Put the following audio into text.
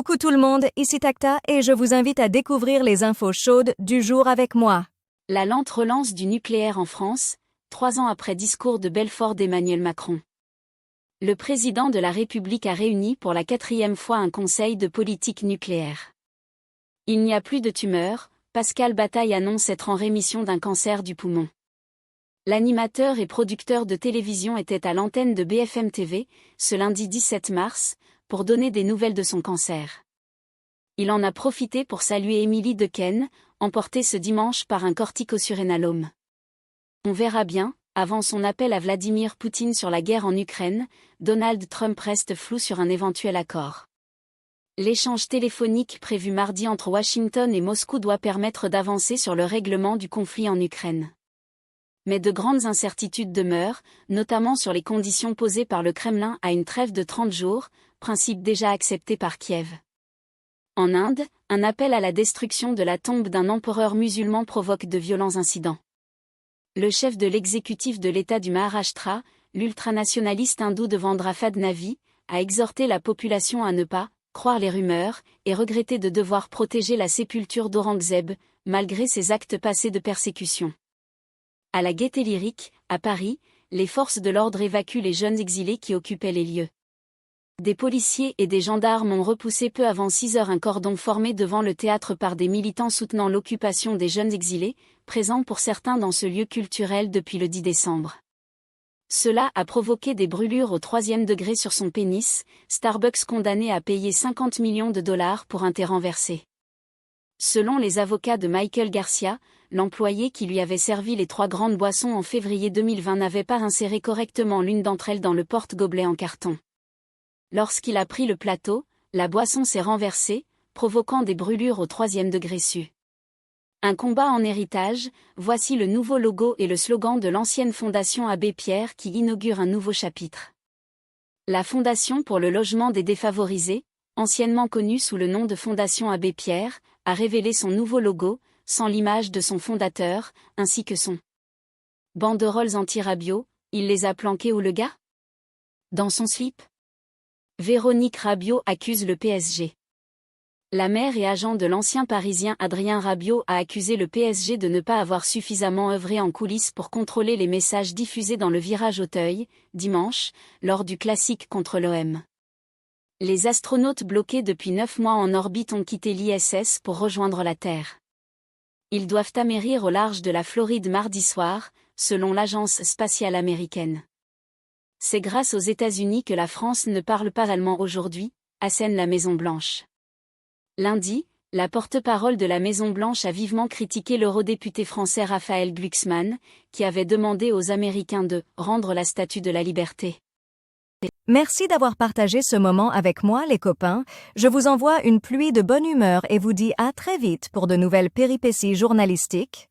Coucou tout le monde, ici Takta et je vous invite à découvrir les infos chaudes du jour avec moi. La lente relance du nucléaire en France, 3 ans après discours de Belfort d'Emmanuel Macron. Le président de la République a réuni pour la 4e fois un conseil de politique nucléaire. Il n'y a plus de tumeur, Pascal Bataille annonce être en rémission d'un cancer du poumon. L'animateur et producteur de télévision était à l'antenne de BFM TV, ce lundi 17 mars, pour donner des nouvelles de son cancer. Il en a profité pour saluer Émilie Dequesne, emportée ce dimanche par un corticosurénalome. On verra bien, avant son appel à Vladimir Poutine sur la guerre en Ukraine, Donald Trump reste flou sur un éventuel accord. L'échange téléphonique prévu mardi entre Washington et Moscou doit permettre d'avancer sur le règlement du conflit en Ukraine. Mais de grandes incertitudes demeurent, notamment sur les conditions posées par le Kremlin à une trêve de 30 jours, principe déjà accepté par Kiev. En Inde, un appel à la destruction de la tombe d'un empereur musulman provoque de violents incidents. Le chef de l'exécutif de l'État du Maharashtra, l'ultranationaliste hindou Devendra Fadnavis, a exhorté la population à ne pas croire les rumeurs et regretter de devoir protéger la sépulture d'Aurangzeb, malgré ses actes passés de persécution. À la Gaîté Lyrique, à Paris, les forces de l'ordre évacuent les jeunes exilés qui occupaient les lieux. Des policiers et des gendarmes ont repoussé peu avant 6 heures un cordon formé devant le théâtre par des militants soutenant l'occupation des jeunes exilés, présents pour certains dans ce lieu culturel depuis le 10 décembre. Cela a provoqué des brûlures au 3e degré sur son pénis, Starbucks condamné à payer 50 millions de dollars pour un thé renversé. Selon les avocats de Michael Garcia, l'employé qui lui avait servi les 3 grandes boissons en février 2020 n'avait pas inséré correctement l'une d'entre elles dans le porte-gobelet en carton. Lorsqu'il a pris le plateau, la boisson s'est renversée, provoquant des brûlures au 3e degré su. Un combat en héritage, voici le nouveau logo et le slogan de l'ancienne Fondation Abbé Pierre qui inaugure un nouveau chapitre. La Fondation pour le logement des défavorisés, anciennement connue sous le nom de Fondation Abbé Pierre, a révélé son nouveau logo, sans l'image de son fondateur, ainsi que son banderoles anti-Rabiot, il les a planqués où le gars ? Dans son slip ? Véronique Rabiot accuse le PSG. La mère et agent de l'ancien Parisien Adrien Rabiot a accusé le PSG de ne pas avoir suffisamment œuvré en coulisses pour contrôler les messages diffusés dans le virage Auteuil, dimanche, lors du classique contre l'OM. Les astronautes bloqués depuis 9 mois en orbite ont quitté l'ISS pour rejoindre la Terre. Ils doivent atterrir au large de la Floride mardi soir, selon l'agence spatiale américaine. C'est grâce aux États-Unis que la France ne parle pas allemand aujourd'hui, assène la Maison-Blanche. Lundi, la porte-parole de la Maison-Blanche a vivement critiqué l'eurodéputé français Raphaël Glucksmann, qui avait demandé aux Américains de rendre la Statue de la Liberté. Merci d'avoir partagé ce moment avec moi les copains, je vous envoie une pluie de bonne humeur et vous dis à très vite pour de nouvelles péripéties journalistiques.